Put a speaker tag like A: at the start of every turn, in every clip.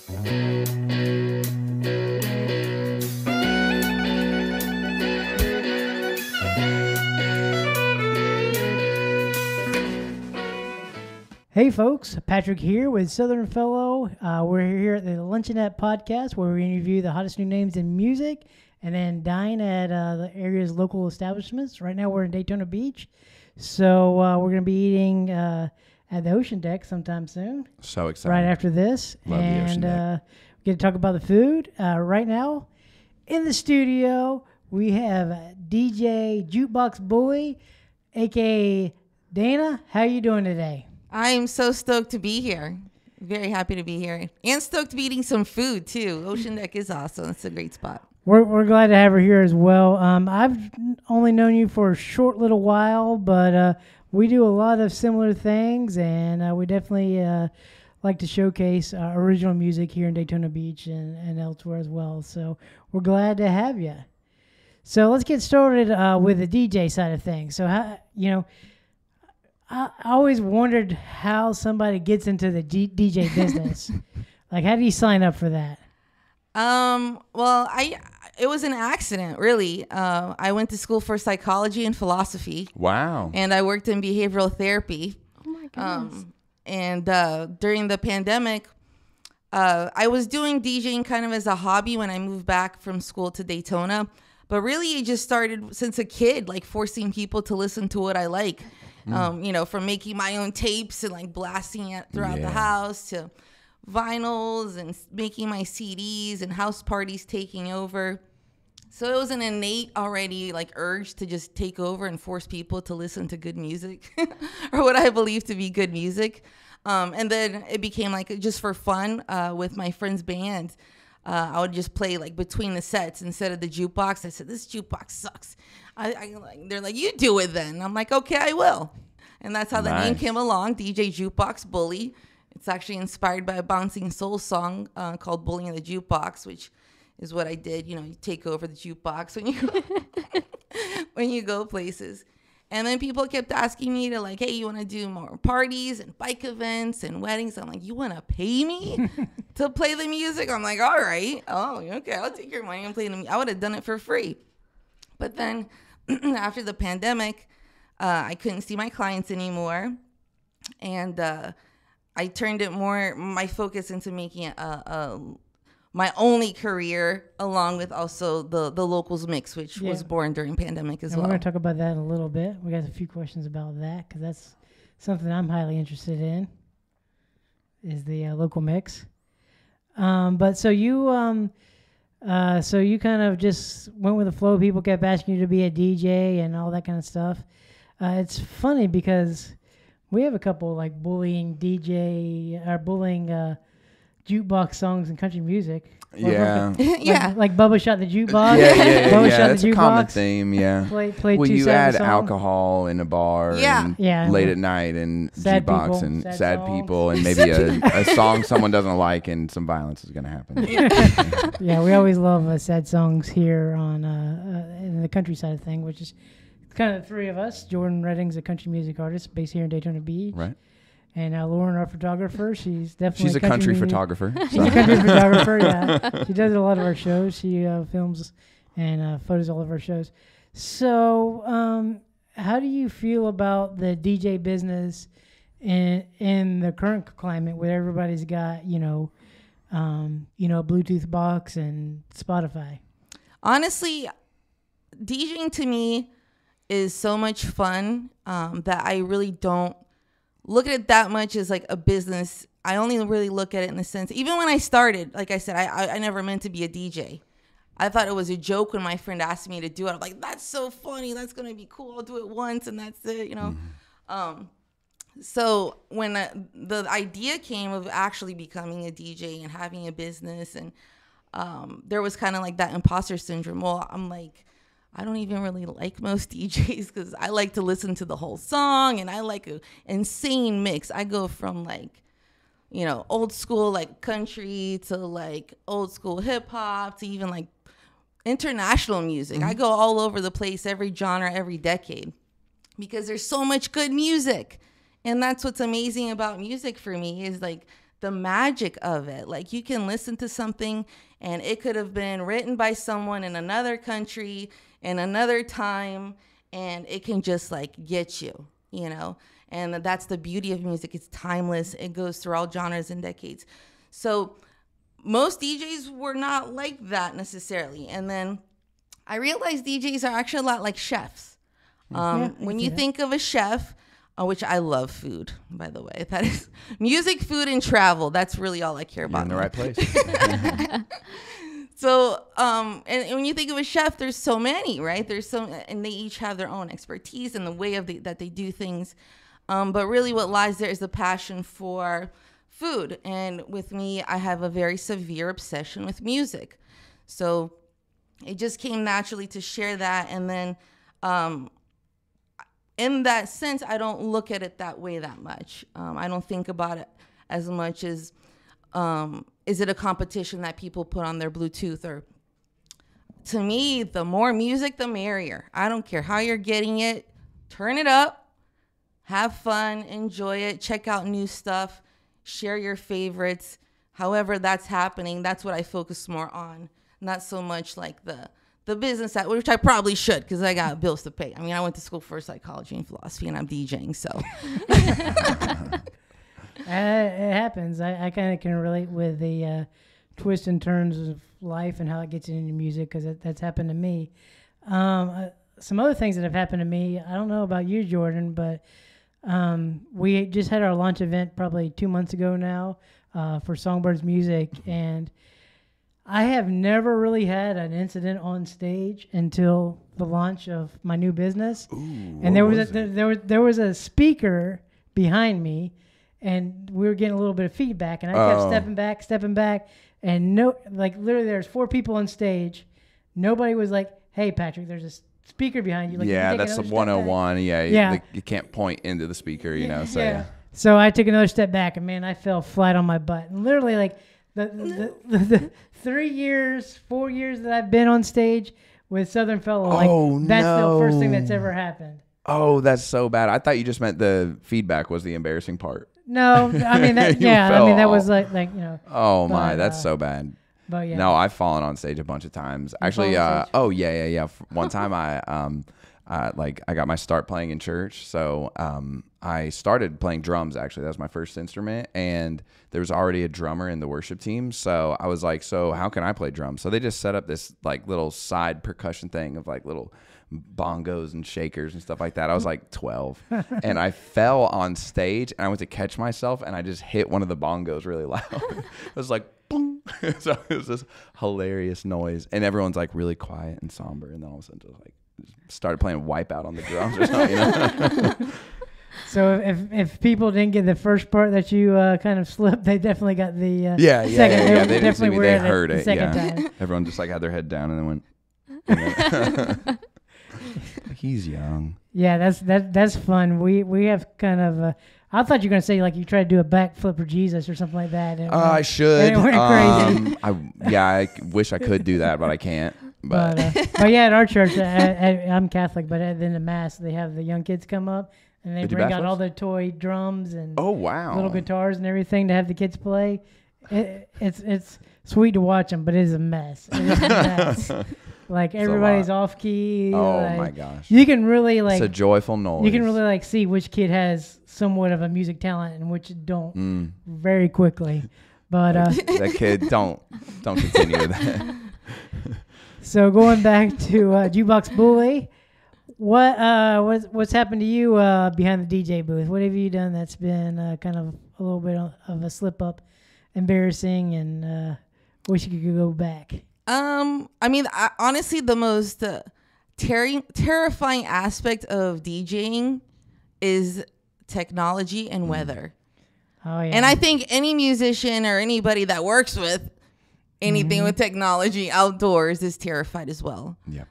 A: Hey folks, Patrick here with Southern Fellow. We're here at the Luncheonette podcast where we interview the hottest new names in music and then dine at the area's local establishments. Right now we're in Daytona Beach, so we're going to be eating at the Ocean Deck sometime soon.
B: So excited.
A: Right after this.
B: Love the Ocean Deck.
A: We get to talk about the food. Right now in the studio we have DJ Jukebox Bully, a.k.a. Dana. How you doing today?
C: I am so stoked to be here. Very happy to be here. And stoked to be eating some food, too. Ocean Deck is awesome. It's a great spot.
A: We're glad to have her here as well. I've only known you for a short little while, but we do a lot of similar things, and we definitely like to showcase original music here in Daytona Beach and elsewhere as well. So we're glad to have you. So let's get started with the DJ side of things. So, I always wondered how somebody gets into the DJ business. Like, how do you sign up for that?
C: Well, it was an accident, really. I went to school for psychology and philosophy.
B: Wow.
C: And I worked in behavioral therapy.
D: Oh my goodness.
C: And during the pandemic, I was doing DJing kind of as a hobby when I moved back from school to Daytona. But really, it just started since a kid, like forcing people to listen to what I like. From making my own tapes and like blasting it throughout the house to vinyls and making my CDs and house parties taking over. So it was an innate already like urge to just take over and force people to listen to good music or what I believe to be good music. And then it became like just for fun with my friend's band. I would just play like between the sets instead of the jukebox. I said, this jukebox sucks. They're like, you do it then. I'm like, okay, I will. And that's how the name came along, DJ Jukebox Bully. It's actually inspired by a bouncing soul song called Bully in the Jukebox, which is what I did. You take over the jukebox when you go places. And then people kept asking me to like, hey, you want to do more parties and bike events and weddings? I'm like, you want to pay me to play the music? I'm like, all right. Oh, okay. I'll take your money and play the music. I would have done it for free. But then after the pandemic, I couldn't see my clients anymore. And I turned my focus into making it my only career, along with also the locals mix, which was born during pandemic as well.
A: We're going to talk about that in a little bit. We got a few questions about that because that's something I'm highly interested in, is the local mix. But so you kind of just went with the flow. People kept asking you to be a DJ and all that kind of stuff. It's funny because we have a couple like bullying jukebox songs and country music.
B: Yeah.
A: Like Bubba Shot the Jukebox.
B: Yeah.
A: Bubba Shot
B: That's
A: the
B: a common
A: Jukebox.
B: theme, yeah.
A: Play
B: Well,
A: two
B: you add
A: songs.
B: alcohol in a bar and late at night and
A: Sad
B: jukebox
A: people,
B: and
A: sad
B: sad
A: songs.
B: people and maybe a song someone doesn't like and some violence is going to happen.
A: Yeah, we always love sad songs here on in the country side of thing, which is kind of the three of us. Jordan Redding's a country music artist based here in Daytona Beach.
B: Right.
A: And Lauren, our photographer, she's definitely
B: She's a country photographer.
A: She's a country photographer, yeah. She does a lot of our shows. She films and photos all of our shows. So how do you feel about the DJ business in the current climate where everybody's got, a Bluetooth box and Spotify?
C: Honestly, DJing to me is so much fun that I really don't look at it that much as like a business. I only really look at it in the sense, even when I started, like I said, I never meant to be a DJ. I thought it was a joke when my friend asked me to do it. I'm like, that's so funny. That's going to be cool. I'll do it once and that's it, So when the idea came of actually becoming a DJ and having a business, and there was kind of like that imposter syndrome. Well, I'm like, I don't even really like most DJs because I like to listen to the whole song and I like an insane mix. I go from like, old school like country to like old school hip hop to even like international music. I go all over the place, every genre, every decade, because there's so much good music. And that's what's amazing about music for me, is like the magic of it. Like, you can listen to something and it could have been written by someone in another country in another time, and it can just like get you, you know? And that's the beauty of music. It's timeless. It goes through all genres and decades. So most DJs were not like that necessarily. And then I realized DJs are actually a lot like chefs. When you think of a chef, which I love food, by the way. That is music, food, and travel. That's really all I care about.
B: You're in the right place.
C: So, and when you think of a chef, there's so many, right? And they each have their own expertise and the way that they do things. But really what lies there is the passion for food. And with me, I have a very severe obsession with music. So it just came naturally to share that. And then, in that sense, I don't look at it that way that much. I don't think about it as much as, is it a competition that people put on their Bluetooth? Or to me, the more music, the merrier. I don't care how you're getting it. Turn it up, have fun, enjoy it, check out new stuff, share your favorites. However that's happening, that's what I focus more on. Not so much like the business side, which I probably should, because I got bills to pay. I mean, I went to school for psychology and philosophy, and I'm DJing, so.
A: It happens. I kind of can relate with the twists and turns of life and how it gets into music, because that's happened to me. Some other things that have happened to me, I don't know about you, Jordan, but we just had our launch event probably 2 months ago now for Songbirds Music, and I have never really had an incident on stage until the launch of my new business.
B: Ooh,
A: and there was a speaker behind me, and we were getting a little bit of feedback, and I kept stepping back, and literally there's 4 people on stage. Nobody was like, "Hey, Patrick, there's a speaker behind you." Like,
B: yeah, that's 101. Yeah. You can't point into the speaker, you know. So yeah.
A: So I took another step back, and man, I fell flat on my butt. And literally, like the 4 years that I've been on stage with Southern Fellow, that's the first thing that's ever happened.
B: Oh, that's so bad. I thought you just meant the feedback was the embarrassing part.
A: No, I mean that. That was like you know.
B: Oh my, that's so bad.
A: But yeah.
B: No, I've fallen on stage a bunch of times. Actually, yeah. One time I got my start playing in church. So I started playing drums, actually. That was my first instrument. And there was already a drummer in the worship team. So I was like, so how can I play drums? So they just set up this like little side percussion thing of like little bongos and shakers and stuff like that. I was like 12. And I fell on stage, and I went to catch myself, and I just hit one of the bongos really loud. It was like, boom. So it was this hilarious noise. And everyone's like really quiet and somber. And then all of a sudden just like started playing Wipeout on the drums or something, you know?
A: So if people didn't get the first part that you kind of slipped, they definitely got the second.
B: Yeah. They didn't see me. They heard
A: it.
B: Yeah.
A: Time.
B: Everyone just like had their head down and then went. He's young.
A: Yeah, that's fun. We have kind of. I thought you were gonna say like you tried to do a backflip for Jesus or something like that.
B: I should.
A: It went crazy.
B: I wish I could do that, but I can't. But
A: yeah, at our church, I'm Catholic, but at the end of Mass, they have the young kids come up and they bring out all the toy drums and little guitars and everything to have the kids play. It's sweet to watch them, but it is a mess. It is a mess. Like everybody's off key.
B: Oh my gosh!
A: You can really like.
B: It's a joyful noise.
A: You can really like see which kid has somewhat of a music talent and which don't very quickly. But
B: that kid don't continue with that.
A: So going back to Jukebox Bully, what's happened to you behind the DJ booth? What have you done that's been kind of a little bit of a slip up, embarrassing, and wish you could go back?
C: I mean, honestly, the most terrifying aspect of DJing is technology and weather.
A: Oh yeah.
C: And I think any musician or anybody that works with anything with technology outdoors is terrified as well.
B: Yeah.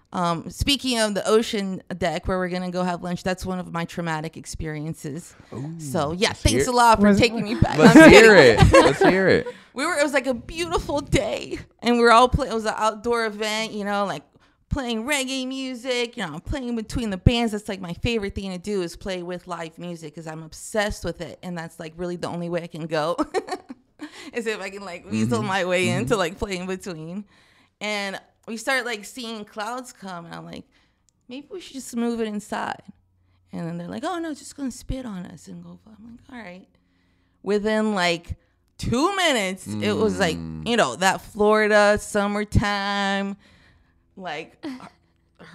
C: Speaking of the ocean deck where we're gonna go have lunch, that's one of my traumatic experiences.
B: Ooh,
C: so yeah, thanks a lot for taking me back.
B: Let's hear it. Let's hear it.
C: It was like a beautiful day, and we were all playing. It was an outdoor event, you know, like playing reggae music, you know, playing between the bands. That's like my favorite thing to do is play with live music because I'm obsessed with it, and that's like really the only way I can go. as if I can like weasel my way into like playing between. And we start like seeing clouds come, and I'm like, maybe we should just move it inside. And then they're like, oh no, it's just gonna spit on us and go. I'm like, all right. Within like 2 minutes, it was like, you know, that Florida summertime, like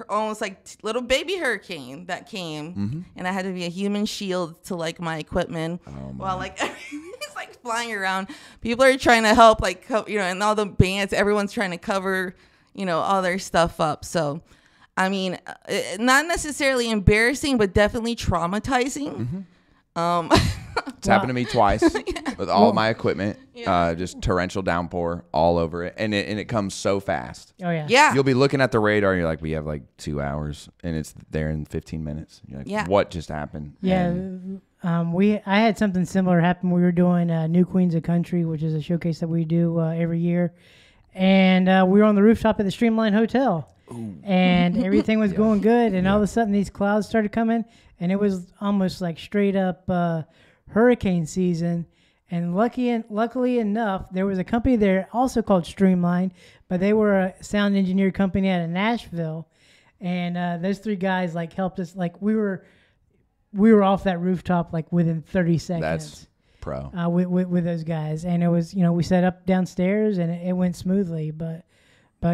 C: almost like little baby hurricane that came, and I had to be a human shield to like my equipment while like everything's like flying around. People are trying to help, like, you know, and all the bands, everyone's trying to cover, you know, all their stuff up. So, I mean, not necessarily embarrassing, but definitely traumatizing.
B: It's happened to me twice with all my equipment. Just torrential downpour all over it, and it comes so fast.
A: Oh yeah.
C: Yeah.
B: You'll be looking at the radar, and you're like, we have like 2 hours, and it's there in 15 minutes. You're like, what just happened?
A: Yeah.
B: And
A: I had something similar happen. We were doing New Queens of Country, which is a showcase that we do every year, and we were on the rooftop at the Streamline Hotel. Ooh. And everything was going good, and all of a sudden these clouds started coming, and it was almost like straight up hurricane season. And luckily enough, there was a company there also called Streamline, but they were a sound engineer company out of Nashville, and those 3 guys like helped us. Like we were off that rooftop like within 30 seconds. That's
B: pro.
A: With those guys, and it was, you know, we set up downstairs and it went smoothly, but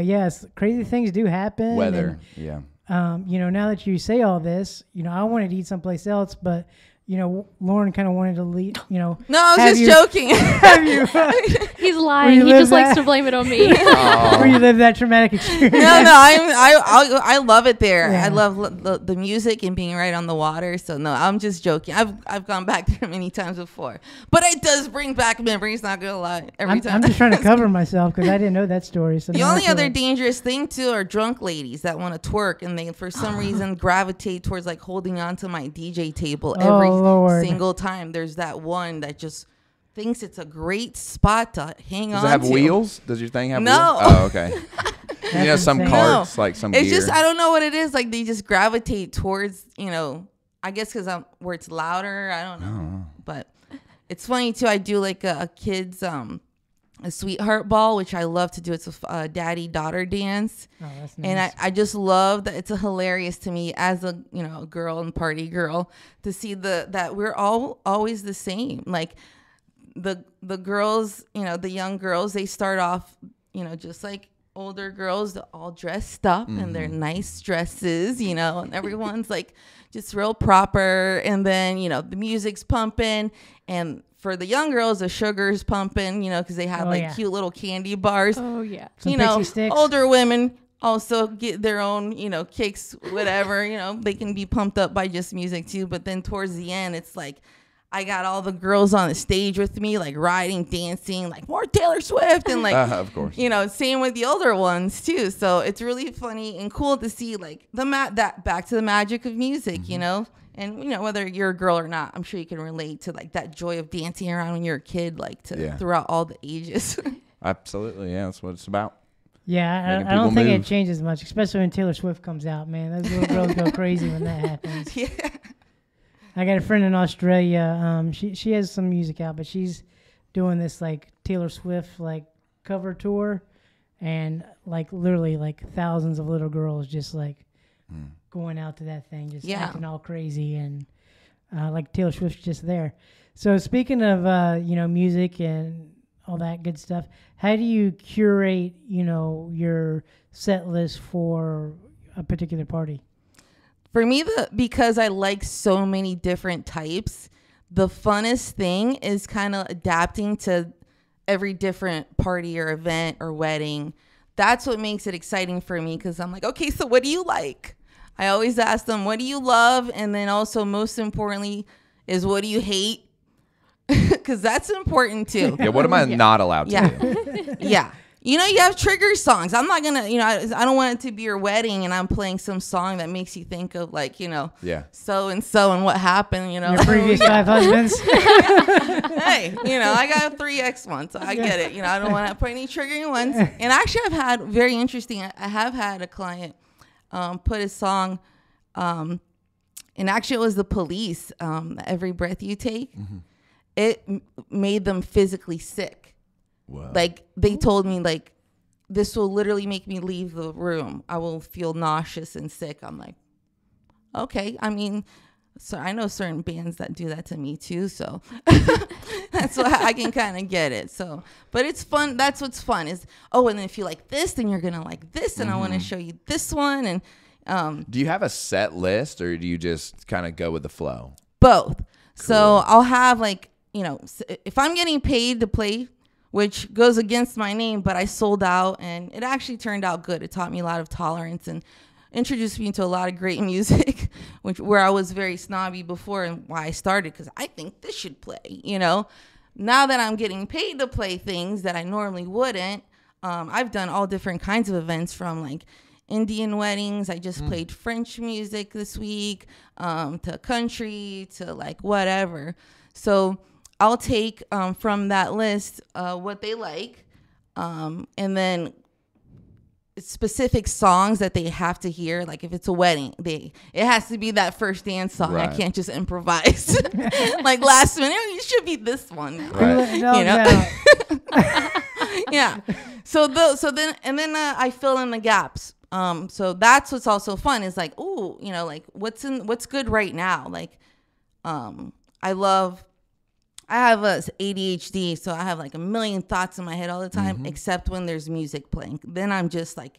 A: yes, crazy things do happen.
B: Weather,
A: and, you know, now that you say all this, you know, I wanted to eat someplace else, but you know, Lauren kind of wanted to leave, you know.
C: No, I was just joking.
D: He's lying. He just likes to blame it on me.
A: Where you live that traumatic experience.
C: No, I love it there. Yeah. I love the music and being right on the water. So no, I'm just joking. I've gone back there many times before, but it does bring back memories. Not gonna lie, every time.
A: I'm just trying to cover myself because I didn't know that story. So
C: the only other dangerous thing too are drunk ladies that want to twerk and they for some reason gravitate towards like holding onto my DJ table every single time. There's that one that just thinks it's a great spot to hang on to.
B: Does it have wheels? Does your thing have wheels?
C: No.
B: Oh, okay. You know, some carts, like some
C: it's
B: gear.
C: Just, I don't know what it is. Like, they just gravitate towards, you know, I guess because where it's louder. I don't know. But it's funny, too. I do, like, a kid's a sweetheart ball, which I love to do. It's a daddy-daughter dance.
A: Oh, that's nice.
C: And I just love that. It's hilarious to me as a, you know, a girl and party girl to see that we're all always the same. Like, the girls, you know, the young girls, they start off, you know, just like older girls, they're all dressed up in their nice dresses, you know, and everyone's like just real proper. And then, you know, the music's pumping, and for the young girls, the sugar's pumping, you know, because they have cute little candy bars.
D: Oh yeah.
A: Some
C: you know,
A: sticks.
C: Older women also get their own, you know, kicks, whatever, you know, they can be pumped up by just music too. But then towards the end, it's like, I got all the girls on the stage with me, like riding, dancing, like more Taylor Swift, and like,
B: of course,
C: you know, same with the older ones too. So it's really funny and cool to see like that back to the magic of music, you know, and you know, whether you're a girl or not, I'm sure you can relate to like that joy of dancing around when you're a kid, like throughout all the ages.
B: Absolutely, yeah, that's what it's about.
A: Yeah, I don't think it changes much, especially when Taylor Swift comes out, man. Those little girls go crazy when that happens.
C: Yeah.
A: I got a friend in Australia. She has some music out, but she's doing this like Taylor Swift like cover tour, and like literally like thousands of little girls just like going out to that thing, just acting all crazy, and like Taylor Swift's just there. So speaking of you know, music and all that good stuff, how do you curate, you know, your set list for a particular party?
C: For me, because I like so many different types, the funnest thing is kind of adapting to every different party or event or wedding. That's what makes it exciting for me, because I'm like, okay, so what do you like? I always ask them, what do you love? And then also, most importantly, is what do you hate? Because that's important too.
B: Yeah, what am I not allowed to do?
C: Yeah. You know, you have trigger songs. I'm not going to, you know, I don't want it to be your wedding and I'm playing some song that makes you think of like, you know, so-and-so and what happened, you know.
A: Your previous 5 husbands.
C: Hey, you know, I got 3 ex-ones, so I get it. You know, I don't want to put any triggering ones. And actually, I've had, very interesting, I have had a client put a song, and actually it was the Police, Every Breath You Take. It made them physically sick.
B: Whoa.
C: Like they told me like this will literally make me leave the room. I will feel nauseous and sick. I'm like, okay. I mean, so I know certain bands that do that to me too. So that's why I can kind of get it. So, but it's fun. That's what's fun is, and then if you like this, then you're going to like this. And I want to show you this one. And
B: do you have a set list or do you just kind of go with the flow?
C: Both. Cool. So I'll have like, if I'm getting paid to play, which goes against my name, but I sold out and it actually turned out good. It taught me a lot of tolerance and introduced me to a lot of great music, where I was very snobby before and why I started, because I think this should play, Now that I'm getting paid to play things that I normally wouldn't, I've done all different kinds of events from like Indian weddings. I just played French music this week, to country, to like whatever. So I'll take from that list what they like, and then specific songs that they have to hear. Like if it's a wedding, it has to be that first dance song. Right. I can't just improvise like last minute. It should be this one,
B: right.
C: Yeah. So then I fill in the gaps. So that's what's also fun is like, like what's good right now. Like, I have a ADHD, so I have like a million thoughts in my head all the time, except when there's music playing. Then I'm just like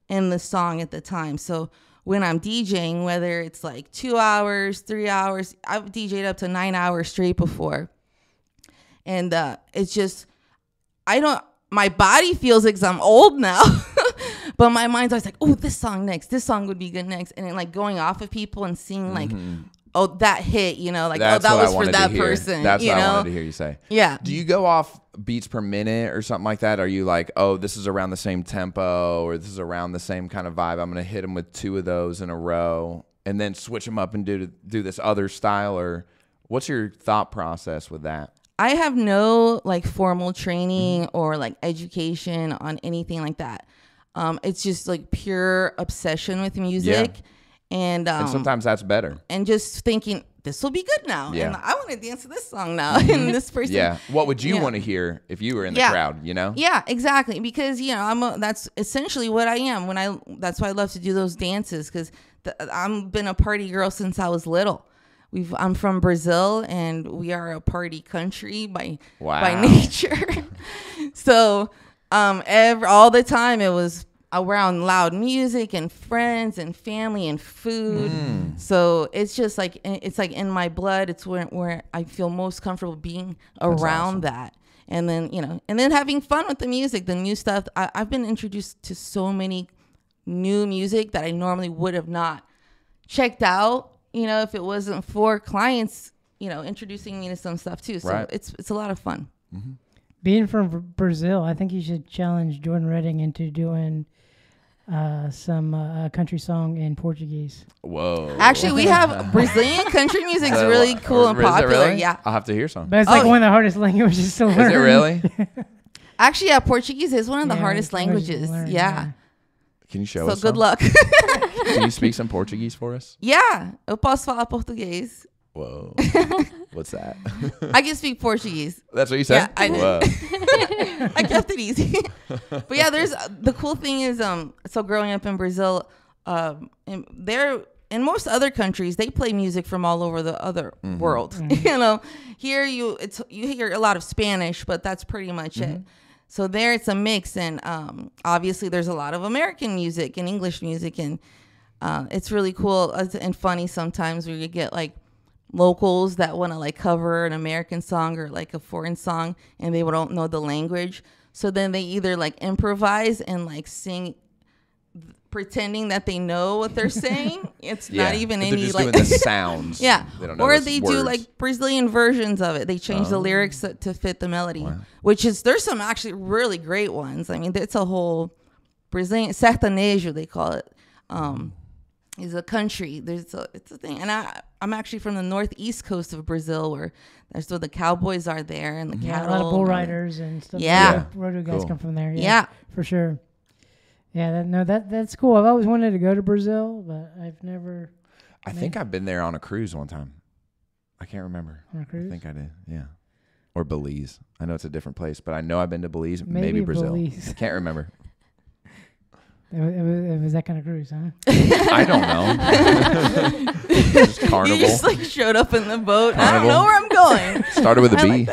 C: in the song at the time. So when I'm DJing, whether it's like 2 hours, 3 hours, I've DJed up to 9 hours straight before. And it's just, my body feels like I'm old now, but my mind's always like, oh, this song next. This song would be good next. And then like going off of people and seeing like, oh, that hit, like, that was for that person.
B: That's what I wanted to hear you say.
C: Yeah.
B: Do you go off beats per minute or something like that? Are you like, oh, this is around the same tempo or this is around the same kind of vibe? I'm going to hit them with 2 of those in a row and then switch them up and do this other style? Or what's your thought process with that?
C: I have no like formal training or like education on anything like that. It's just like pure obsession with music. Yeah. And
B: sometimes that's better.
C: And just thinking, this will be good now. Yeah. And I want to dance to this song now. And this person.
B: Yeah. What would you want to hear if you were in the crowd,
C: Yeah, exactly. Because, that's essentially what I am. That's why I love to do those dances. Because I've been a party girl since I was little. I'm from Brazil, and we are a party country by nature. So all the time it was around loud music and friends and family and food. So it's just like, it's like in my blood. It's where I feel most comfortable being around that. And then, and then having fun with the music, the new stuff. I've been introduced to so many new music that I normally would have not checked out, if it wasn't for clients, introducing me to some stuff too. So it's a lot of fun.
B: Mm-hmm.
A: Being from Brazil, I think you should challenge Jordan Redding into doing some country song in Portuguese.
B: Whoa.
C: Actually, we have Brazilian country music is really cool and popular.
B: Really?
C: Yeah.
B: I'll have to hear some.
A: But it's like one of the hardest languages to learn.
B: Is it really?
C: Actually, yeah, Portuguese is one of the hardest languages. Yeah.
B: Can you show us
C: So good luck.
B: Can you speak some Portuguese for us?
C: Yeah. Eu posso falar português.
B: Whoa. What's that?
C: I can speak Portuguese.
B: That's what you said?
C: Yeah, I did. I kept it easy. But yeah, the cool thing is, so growing up in Brazil, in most other countries, they play music from all over the other world. Here you hear a lot of Spanish, but that's pretty much it. So there it's a mix, and obviously there's a lot of American music and English music, and it's really cool and funny sometimes where you get like locals that want to like cover an American song or like a foreign song, and they don't know the language. So then they either like improvise and like sing, pretending that they know what they're saying. It's not even any
B: just
C: like
B: doing the sounds.
C: Yeah,
B: they don't know
C: or
B: the
C: they
B: words.
C: do like Brazilian versions of it. They change the lyrics to fit the melody, which is there's some actually really great ones. I mean, it's a whole Brazilian sertanejo they call it. Is a country. It's a thing, and I'm actually from the northeast coast of Brazil, where that's where the cowboys are there and the cattle.
A: A lot of bull riders and stuff.
C: Yeah,
A: rodeo guys come from there.
C: Yeah,
A: for sure. Yeah, that's cool. I've always wanted to go to Brazil, but I've never.
B: I think I've been there on a cruise one time. I can't remember.
A: On a cruise?
B: I think I did. Yeah. or Belize. I know it's a different place, but I know I've been to Belize,
A: Maybe
B: Brazil.
A: Belize.
B: Can't remember.
A: It was that kind of cruise, huh?
B: I don't know. Just carnival.
C: You just like showed up in the boat. Carnival. I don't know where I'm going.
B: Started with a B.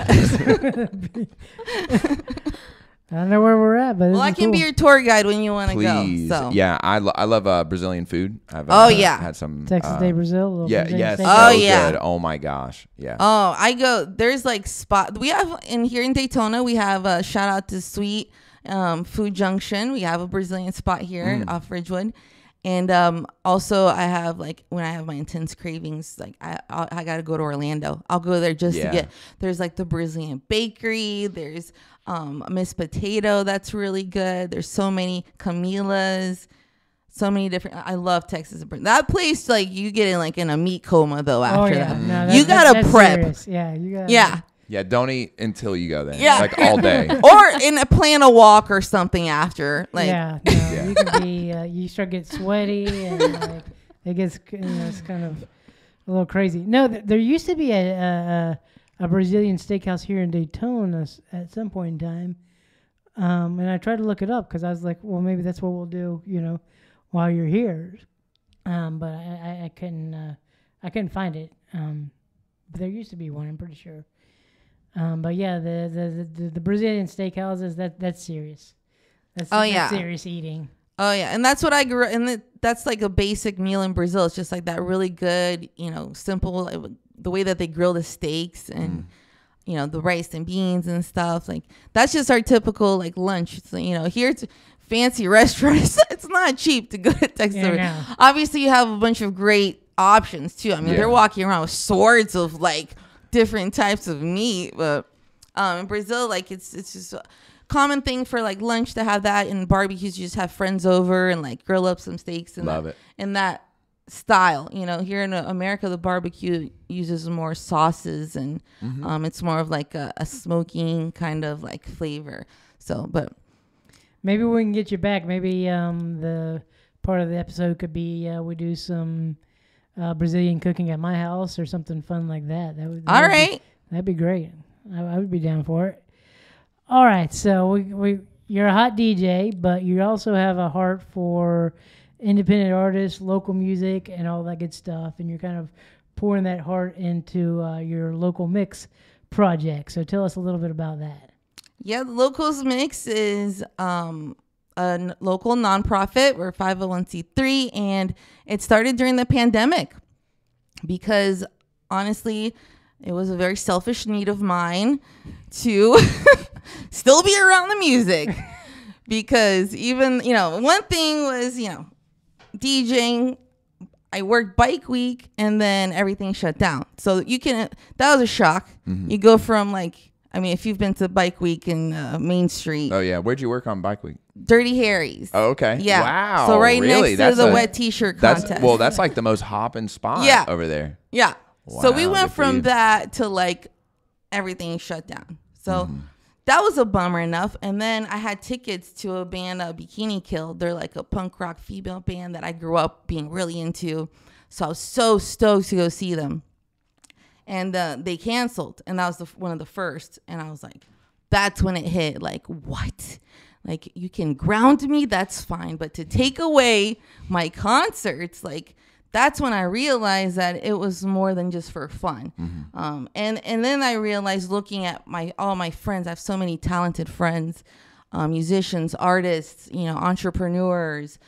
A: I don't know where we're at, but
C: well, I can be your tour guide when you want to go. So.
B: Yeah, I love Brazilian food. I've had some
A: Texas Day Brazil.
B: Yes.
C: Oh yeah.
B: Good. Oh my gosh. Yeah.
C: Oh, I go. There's like spot. We have here in Daytona. We have a shout out to Sweet Food Junction. We have a Brazilian spot here off Ridgewood. And also I have like when I have my intense cravings, like I got to go to Orlando. I'll go there just to get, there's like the Brazilian bakery. There's Miss Potato. That's really good. There's so many Camilas, so many different, I love Texas. That place, like you get in like in a meat coma though after that. No, you got to prep.
A: Serious. Yeah. You got
B: Yeah, don't eat until you go there.
C: Yeah.
B: Like all day.
C: Or plan a walk or something after. Like
A: you can be you start getting sweaty and like it gets it's kind of a little crazy. No, there used to be a Brazilian steakhouse here in Daytona at some point in time. And I tried to look it up because I was like, well, maybe that's what we'll do, while you're here. But I couldn't find it. But there used to be one, I'm pretty sure. But yeah, the Brazilian steakhouses, that's serious. That's serious eating.
C: Oh yeah, and that's what I grew up, and that's like a basic meal in Brazil. It's just like that really good, simple, the way that they grill the steaks and the rice and beans and stuff. Like that's just our typical like lunch. So, here it's fancy restaurants. It's not cheap to go to Texas.
A: Yeah, no.
C: Obviously, you have a bunch of great options too. I mean, they're walking around with swords of like different types of meat, but in Brazil, like it's just a common thing for like lunch to have that, and barbecues you just have friends over and like grill up some steaks and
B: love it
C: in that style. Here in America, the barbecue uses more sauces and it's more of like a smoking kind of like flavor. So, but
A: maybe we can get you back. Maybe the part of the episode could be we do some Brazilian cooking at my house or something fun like that. That'd be great. I would be down for it. All right, so you're a hot DJ, but you also have a heart for independent artists, local music, and all that good stuff, and you're kind of pouring that heart into your local mix project. So tell us a little bit about that.
C: Yeah, the Locals Mix is a local nonprofit. We're 501c3, and it started during the pandemic because honestly, it was a very selfish need of mine to still be around the music because even, one thing was, DJing. I worked Bike Week and then everything shut down. So that was a shock. Mm-hmm. You go from if you've been to Bike Week in Main Street.
B: Oh yeah. Where'd you work on Bike Week?
C: Dirty Harry's.
B: Oh, okay.
C: Yeah.
B: Wow.
C: So next to the wet t-shirt contest.
B: That's like the most hopping spot over there.
C: Yeah.
B: Wow,
C: so we went from that to everything shut down. So that was a bummer enough. And then I had tickets to a band, Bikini Kill. They're like a punk rock female band that I grew up being really into. So I was so stoked to go see them. And they canceled. And that was one of the first. And I was like, that's when it hit. Like, what? Like, you can ground me, that's fine. But to take away my concerts, that's when I realized that it was more than just for fun. Mm-hmm. And then I realized looking at all my friends, I have so many talented friends, musicians, artists, entrepreneurs,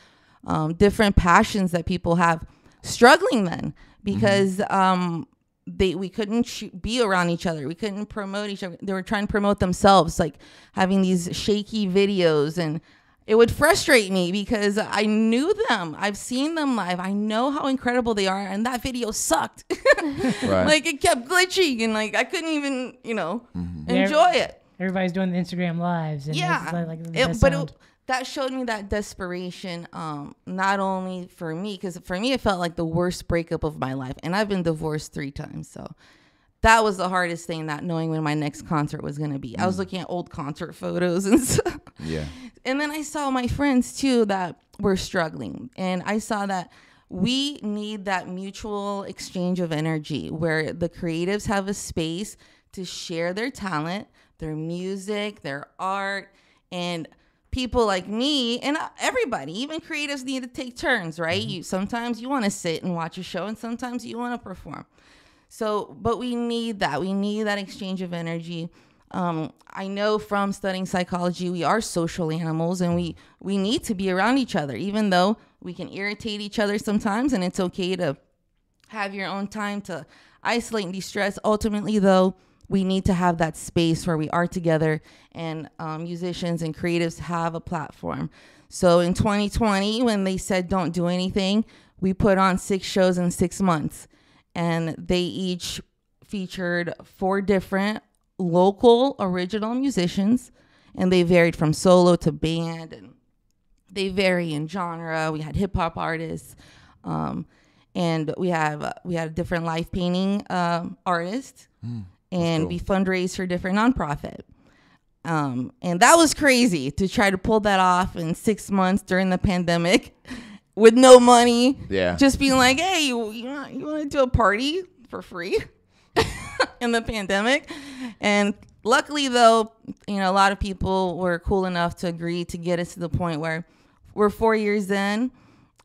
C: different passions that people have, struggling then because we couldn't be around each other. We couldn't promote each other. They were trying to promote themselves, like having these shaky videos, and it would frustrate me because I knew them. I've seen them live. I know how incredible they are, and that video sucked. Right. It kept glitching, and I couldn't even, enjoy it.
A: Everybody's doing the Instagram lives, and
C: that showed me that desperation, not only for me, because for me it felt like the worst breakup of my life, and I've been divorced 3 times, so that was the hardest thing, not knowing when my next concert was going to be. I was looking at old concert photos and stuff.
B: Yeah.
C: And then I saw my friends too that were struggling, and I saw that we need that mutual exchange of energy where the creatives have a space to share their talent, their music, their art, and people like me and everybody, even creatives, need to take turns, right? Sometimes you want to sit and watch a show, and sometimes you want to perform. So, but we need that. We need that exchange of energy. I know from studying psychology, we are social animals, and we need to be around each other, even though we can irritate each other sometimes, and it's okay to have your own time to isolate and de-stress. Ultimately, though, we need to have that space where we are together, and musicians and creatives have a platform. So in 2020, when they said don't do anything, we put on 6 shows in 6 months, and they each featured 4 different local original musicians, and they varied from solo to band, and they vary in genre. We had hip hop artists, and we had a different live painting artist, and cool. We fundraised for different nonprofit. And that was crazy to try to pull that off in 6 months during the pandemic with no money. Yeah. Just being like, hey, you want to do a party for free in the pandemic? And luckily, though, a lot of people were cool enough to agree to get us to the point where we're 4 years in,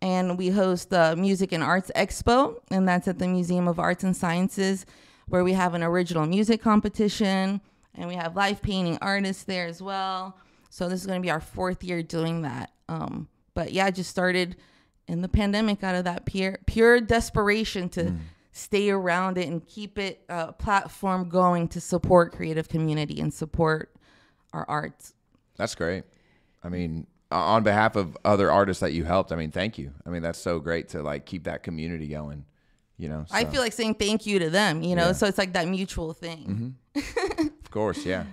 C: and we host the Music and Arts Expo, and that's at the Museum of Arts and Sciences, where we have an original music competition, and we have live painting artists there as well. So this is going to be our 4th year doing that. But yeah, I just started in the pandemic out of that pure desperation to stay around it and keep it a platform going to support creative community and support our arts.
B: That's great. I mean, on behalf of other artists that you helped, I mean, thank you. I mean, that's so great to like keep that community going. So.
C: I feel like saying thank you to them, so it's like that mutual thing.
B: Of course, yeah.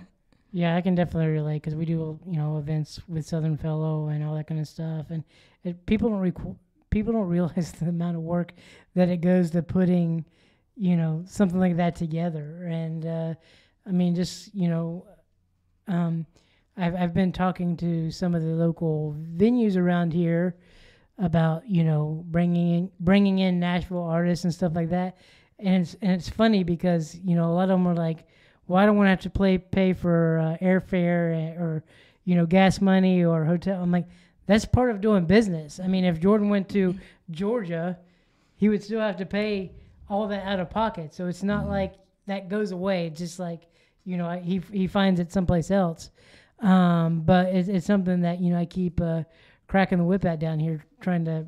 A: Yeah, I can definitely relate, because we do, events with Southern Fellow and all that kind of stuff, and people don't realize the amount of work that it goes to putting, something like that together. And I mean, just I've been talking to some of the local venues around here about bringing in Nashville artists and stuff like that, and it's funny because a lot of them are like, well, I don't want to have to pay for airfare or gas money or hotel. I'm like, that's part of doing business. I mean, if Jordan went to Georgia, he would still have to pay all that out of pocket. So it's not like that goes away. It's just like he finds it someplace else. But it's something that I keep cracking the whip at down here, trying to,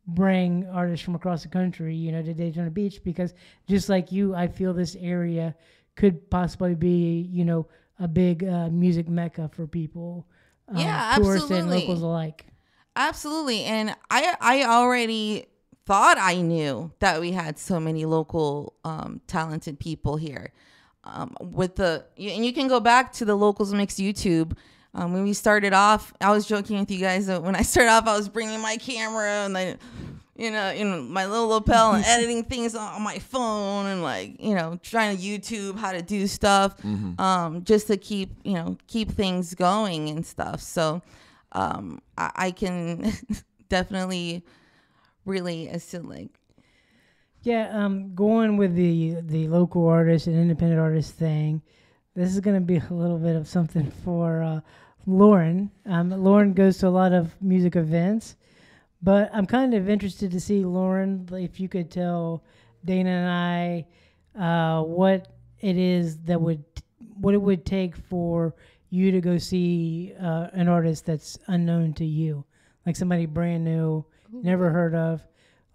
A: bring artists from across the country, to Daytona Beach, because just like you, I feel this area could possibly be, a big music mecca for people, tourists
C: absolutely.
A: And locals alike.
C: Absolutely. And I already thought I knew that we had so many local talented people here. And you can go back to the Locals Mix YouTube. When we started off, I was joking with you guys that when I started off, I was bringing my camera and my little lapel and editing things on my phone and trying to YouTube how to do stuff, just to keep things going and stuff. So I can definitely really assimilate.
A: Yeah, going with the local artist and independent artist thing, this is going to be a little bit of something for Lauren. Lauren goes to a lot of music events, but I'm kind of interested to see, Lauren, if you could tell Dana and I what it would take for you to go see an artist that's unknown to you, like somebody brand new, never heard of.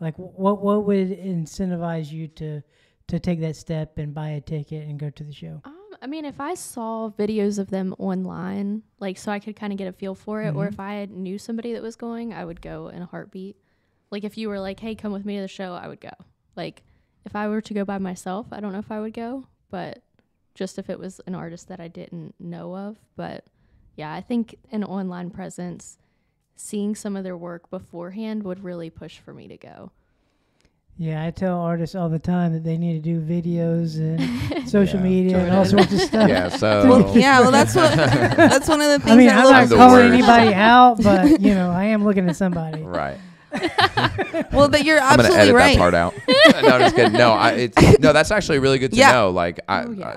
A: Like, what would incentivize you to take that step and buy a ticket and go to the show?
D: I mean, if I saw videos of them online, so I could kind of get a feel for it, or if I knew somebody that was going, I would go in a heartbeat. Like, if you were like, hey, come with me to the show, I would go. Like, if I were to go by myself, I don't know if I would go, but just if it was an artist that I didn't know of. But, yeah, I think an online presence, seeing some of their work beforehand would really push for me to go.
A: Yeah, I tell artists all the time that they need to do videos and social media and all sorts of stuff.
B: Yeah,
C: that's one of the things.
A: I mean, I'm not calling anybody out, but I am looking at somebody.
B: Right.
C: Well, that you're
B: I'm
C: absolutely
B: gonna edit
C: right.
B: that part out. No, I'm just kidding. No, that's actually really good to know. Like,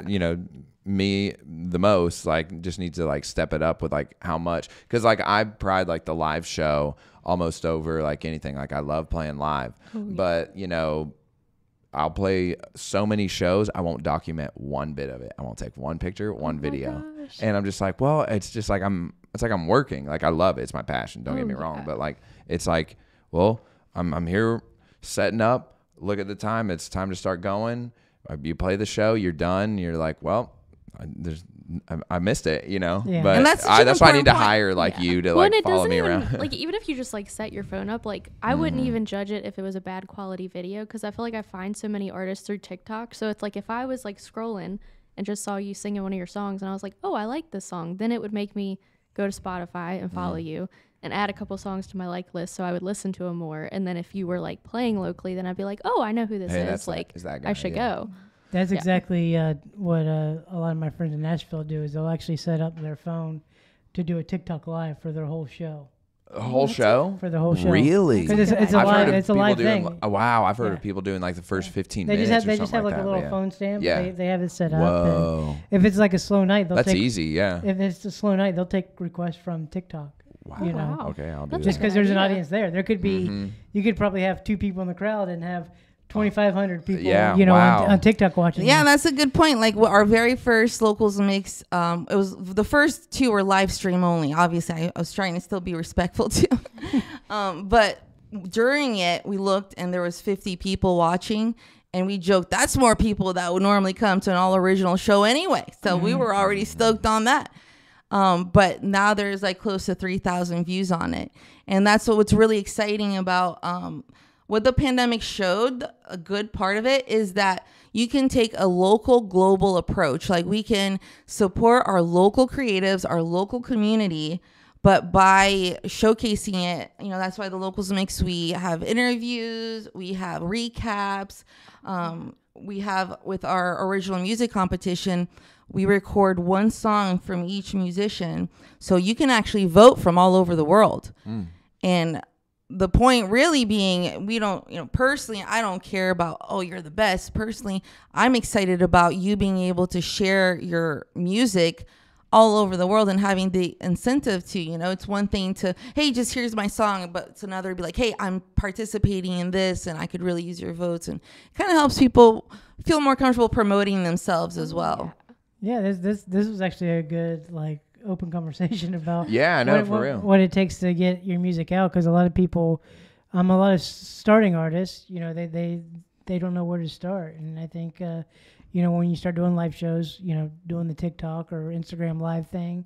B: you know, me the most, like, just need to like step it up with like how much, because like I pride like the live show almost over like anything. Like I love playing live, but you know, I'll play so many shows, I won't document one bit of it. I won't take one picture, one video. And I'm just like, well, it's just like it's like I'm working. Like I love it. It's my passion. Don't get me wrong. But like, it's like, well, I'm here setting up. Look at the time. It's time to start going. You play the show. You're done. You're like, well, I missed it, you know.
A: Yeah.
B: But
C: And that's such an
B: that's why I need to
C: important point.
B: hire like you to
D: Well, and
B: like
D: it
B: follow
D: doesn't
B: me
D: even,
B: around.
D: like, even if you just like set your phone up, like I wouldn't even judge it if it was a bad quality video, because I feel like I find so many artists through TikTok. So it's like if I was like scrolling and just saw you singing one of your songs and I was like, oh, I like this song, then it would make me go to Spotify and follow you and add a couple songs to my like list, so I would listen to them more. And then if you were like playing locally, then I'd be like, oh, I know who this is. Like,
B: is that guy,
D: I should go.
A: That's exactly what a lot of my friends in Nashville do. Is they'll actually set up their phone to do a TikTok live for their whole show.
B: A whole show?
A: For the whole show.
B: Really?
A: Because it's a live, it's a live thing.
B: Wow, I've heard of people doing like the first 15
A: They
B: minutes.
A: just have like
B: that,
A: a little phone stand.
B: Yeah.
A: They have it set up.
B: Whoa.
A: And if it's like a slow night,
B: That's easy, yeah.
A: If it's a slow night, they'll take requests from TikTok.
B: Wow.
A: You know,
B: Okay, I'll do
A: just
B: that.
A: because there's an audience there. There could be, you could probably have 2 people in the crowd and have 2,500 people, you know, on TikTok watching.
C: Yeah, that's a good point. Like our very first locals mix, it was the first 2 were live stream only. Obviously, I was trying to still be respectful too. But during it, we looked and there was 50 people watching. And we joked, that's more people that would normally come to an all original show anyway. So we were already stoked on that. But now there's like close to 3,000 views on it. And that's what's really exciting about what the pandemic showed. A good part of it is that you can take a local global approach. Like we can support our local creatives, our local community, but by showcasing it, you know, that's why the Locals Mix, we have interviews, we have recaps, we have with our original music competition, we record one song from each musician. So you can actually vote from all over the world. And the point really being, we don't, you know, personally, I don't care about, oh, you're the best. Personally, I'm excited about you being able to share your music all over the world and having the incentive to, you know, it's one thing to, hey, just here's my song, but it's another to be like, hey, I'm participating in this and I could really use your votes. And it kind of helps people feel more comfortable promoting themselves as well.
A: Yeah, this was actually a good like open conversation about
B: I know, for real,
A: what it takes to get your music out, because a lot of people, a lot of starting artists, you know, they don't know where to start. And I think you know, when you start doing live shows, you know, doing the TikTok or Instagram live thing,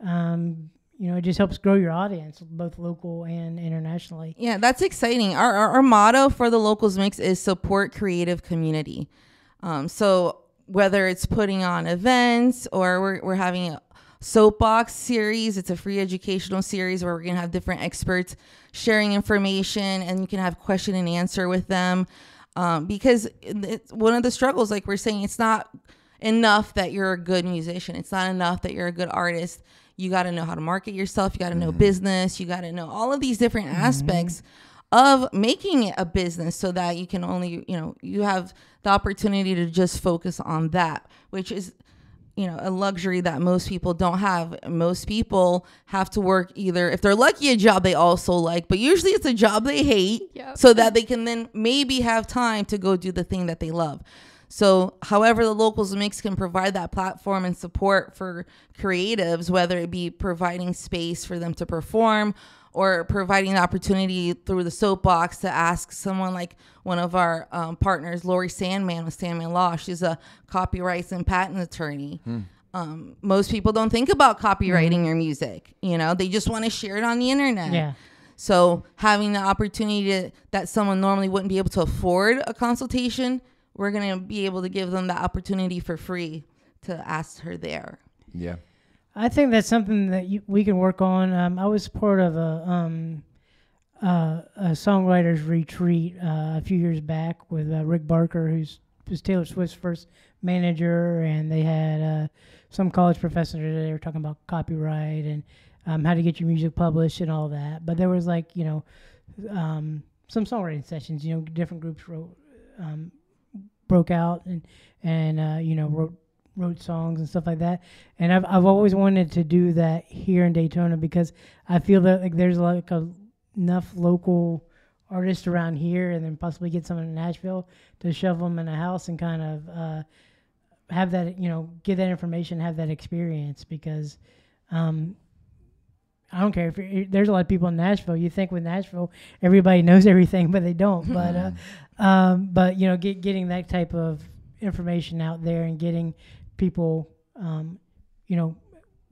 A: you know, it just helps grow your audience, both local and internationally.
C: Yeah, that's exciting. Our motto for the Locals Mix is support creative community. So whether it's putting on events or we're having a soapbox series, it's a free educational series where we're going to have different experts sharing information and you can have question and answer with them. Because it's one of the struggles, like we're saying, it's not enough that you're a good musician. It's not enough that you're a good artist. You got to know how to market yourself. You got to know business. You got to know all of these different aspects of making it a business so that you can only, you know, you have the opportunity to just focus on that, which is, you know, a luxury that most people don't have. Most people have to work either, if they're lucky, a job they also like, but usually it's a job they hate so that they can then maybe have time to go do the thing that they love. So however the Locals Mix can provide that platform and support for creatives, whether it be providing space for them to perform or providing the opportunity through the soapbox to ask someone like one of our partners, Lori Sandman with Sandman Law. She's a copyrights and patent attorney. Most people don't think about copywriting your music. You know, they just want to share it on the internet.
A: Yeah.
C: So having the opportunity that someone normally wouldn't be able to afford a consultation, we're going to be able to give them the opportunity for free to ask her there.
B: Yeah.
A: I think that's something that we can work on. I was part of a songwriters retreat a few years back with Rick Barker, who's Taylor Swift's first manager, and they had some college professor there. They were talking about copyright and how to get your music published and all that. But there was like, you know, some songwriting sessions. Different groups broke out and wrote songs and stuff like that. And I've always wanted to do that here in Daytona because I feel that like there's enough local artists around here, and then possibly get someone in Nashville to shove them in a house and kind of have that, get that information, have that experience. Because I don't care if there's a lot of people in Nashville. You think with Nashville everybody knows everything, but they don't. But getting that type of information out there and getting people,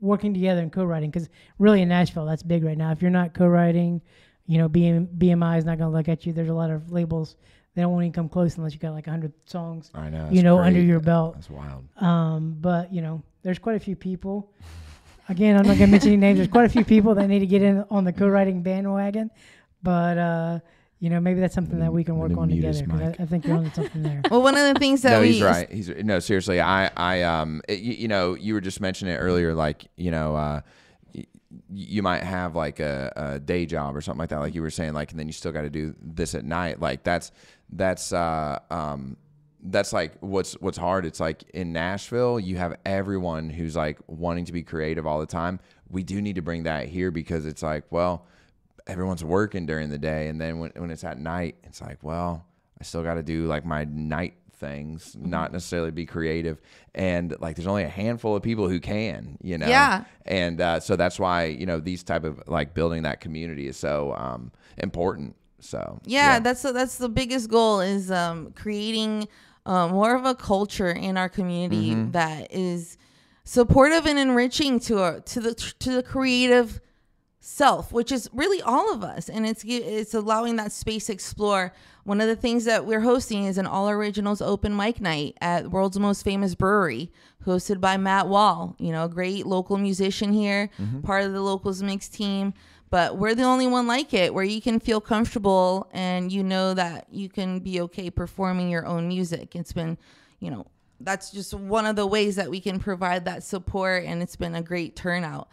A: working together and co-writing, because really in Nashville that's big right now. If you're not co-writing, BMI is not going to look at you. There's a lot of labels they don't want to come close unless you got like 100 songs,
E: I know,
A: under your belt.
E: That's wild.
A: But there's quite a few people. Again, I'm not going to mention any names. There's quite a few people that need to get in on the co-writing bandwagon. But maybe that's something that we can work on together. 'Cause I think you're on something there.
C: Well, one of the things that
B: he's right. No, seriously. You were just mentioning it earlier. Like, you might have like a day job or something like that. Like you were saying, like, and then you still got to do this at night. Like that's like what's hard. It's like in Nashville, you have everyone who's like wanting to be creative all the time. We do need to bring that here because it's like, well, everyone's working during the day, and then when it's at night, it's like, well, I still got to do like my night things, not necessarily be creative. And like, there's only a handful of people who can,
C: Yeah.
B: And so that's why, these type of like building that community is so important. So
C: yeah. that's the biggest goal is creating more of a culture in our community that is supportive and enriching to the creative self, which is really all of us, and it's allowing that space to explore. One of the things that we're hosting is an all originals open mic night at world's most famous brewery, hosted by Matt Wall, a great local musician here, part of the Locals Mix team. But we're the only one like it, where you can feel comfortable and that you can be okay performing your own music. It's been, that's just one of the ways that we can provide that support, and it's been a great turnout.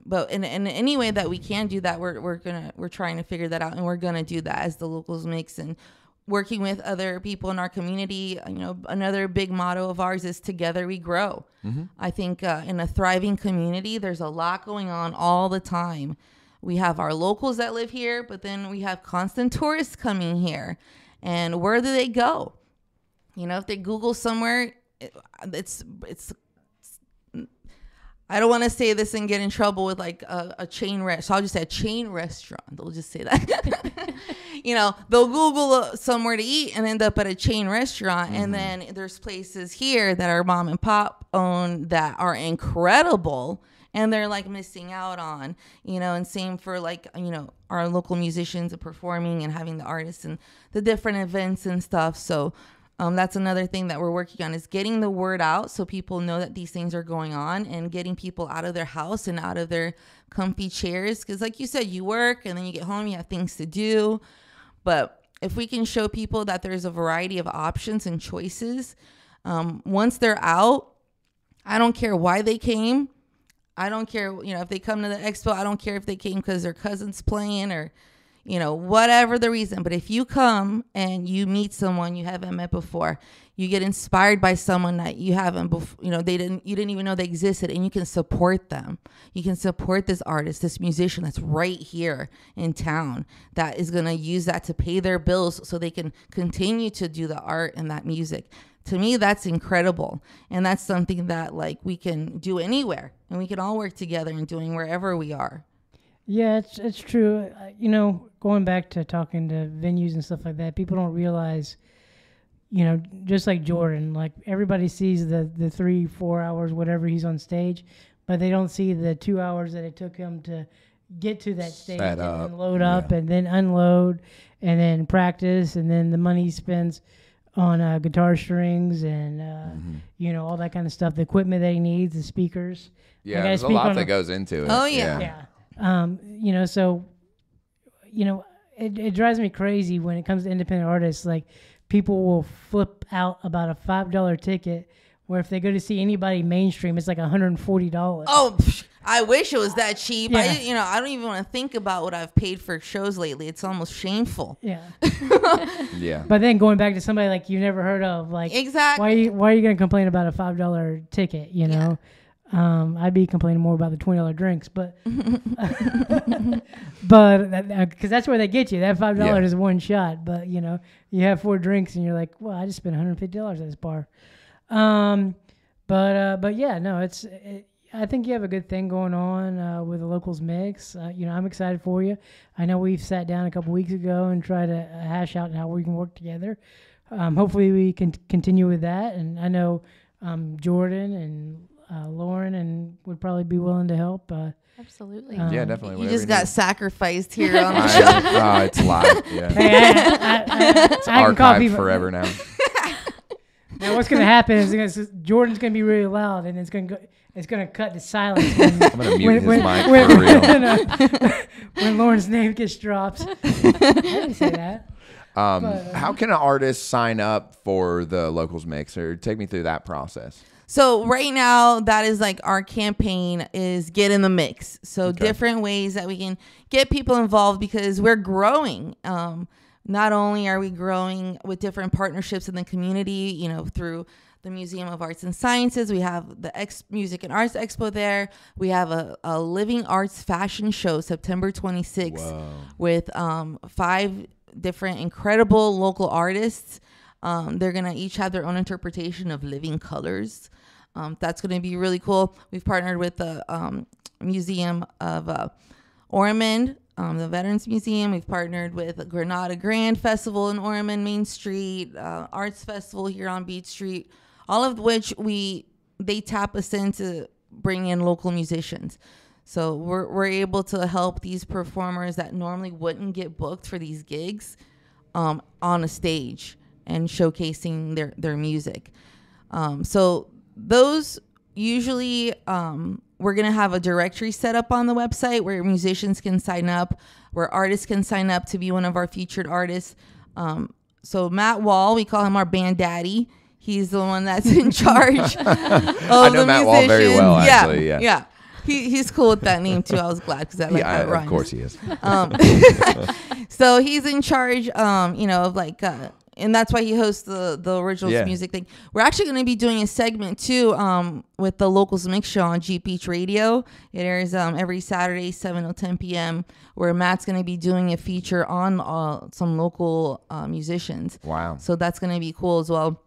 C: But in any way that we can do that, we're trying to figure that out, and we're gonna do that as the Locals Mix and working with other people in our community. Another big motto of ours is together we grow. I think in a thriving community, there's a lot going on all the time. We have our locals that live here, but then we have constant tourists coming here, and where do they go? If they Google somewhere, it's I don't want to say this and get in trouble with like a chain restaurant. So I'll just say a chain restaurant. They'll just say that. They'll Google somewhere to eat and end up at a chain restaurant. And then there's places here that are mom and pop owned that are incredible, and they're like missing out on, and same for like, our local musicians performing and having the artists and the different events and stuff. So that's another thing that we're working on, is getting the word out so people know that these things are going on, and getting people out of their house and out of their comfy chairs. Because like you said, you work and then you get home, you have things to do. But if we can show people that there's a variety of options and choices, once they're out, I don't care why they came. I don't care, if they come to the expo. I don't care if they came because their cousin's playing or whatever the reason. But if you come and you meet someone you haven't met before, you get inspired by someone that you haven't before, you didn't even know they existed, and you can support them. You can support this artist, this musician that's right here in town, that is going to use that to pay their bills so they can continue to do the art and that music. To me, that's incredible. And that's something that like we can do anywhere, and we can all work together in doing wherever we are.
A: Yeah, it's true. Going back to talking to venues and stuff like that, people don't realize, just like Jordan, like everybody sees the 3-4 hours, whatever he's on stage, but they don't see the 2 hours that it took him to get to that stage and then load up and then unload and then practice, and then the money he spends on guitar strings and, all that kind of stuff, the equipment that he needs, the speakers.
B: Yeah, there's a lot that goes into it.
C: Oh, yeah.
A: So, it drives me crazy when it comes to independent artists. Like, people will flip out about a $5 ticket, where if they go to see anybody mainstream, it's like $140.
C: Oh, I wish it was that cheap.
A: Yeah.
C: I don't even want to think about what I've paid for shows lately. It's almost shameful.
A: Yeah.
B: Yeah.
A: But then going back to somebody like you never heard of, like
C: Exactly.
A: why are you going to complain about a $5 ticket? You know, I'd be complaining more about the $20 drinks, but because that's where they get you. That $5 is one shot, but you know, you have 4 drinks and you're like, well, I just spent $150 at this bar. But yeah, no, I think you have a good thing going on with the locals mix. You know, I'm excited for you. I know we've sat down a couple weeks ago and tried to hash out how we can work together. Hopefully we can continue with that. And I know Jordan and Lauren and would probably be willing to help.
D: Absolutely.
B: Yeah, definitely.
C: You
B: whatever
C: just got
B: need.
C: sacrificed here on the show.
B: It's live. Yeah.
A: Hey,
B: It's archived forever now.
A: Now what's going to happen is Jordan's going to be really loud, and it's going to cut to silence.
B: I'm going to mute his mic for real.
A: When Lauren's name gets dropped. I didn't say that.
B: How can an artist sign up for the locals mix, or take me through that process?
C: So right now, that is like our campaign is get in the mix. So different ways that we can get people involved because we're growing. Not only are we growing with different partnerships in the community, you know, through the Museum of Arts and Sciences. We have the Music and Arts Expo there. We have a Living Arts fashion show September 26th with 5 different incredible local artists. They're going to each have their own interpretation of living colors. That's going to be really cool. We've partnered with the Museum of Ormond, the Veterans Museum. We've partnered with Granada Grand Festival in Ormond, Main Street, Arts Festival here on Beach Street, all of which they tap us in to bring in local musicians. So we're able to help these performers that normally wouldn't get booked for these gigs on a stage and showcasing their music. So those usually we're going to have a directory set up on the website where musicians can sign up, where artists can sign up to be one of our featured artists. So Matt Wall, we call him our band daddy. He's the one that's in charge of
B: I know
C: the
B: Matt Wall very well, actually. Yeah.
C: He's cool with that name too. I was glad because I like how it rhymes.
B: Of course he is.
C: So he's in charge, of like, and that's why he hosts the originals music thing. We're actually going to be doing a segment too, with the Locals Mix Show on Jeep Beach Radio. It airs every Saturday, 7 to 10 p.m., where Matt's going to be doing a feature on some local musicians.
B: Wow.
C: So that's going to be cool as well.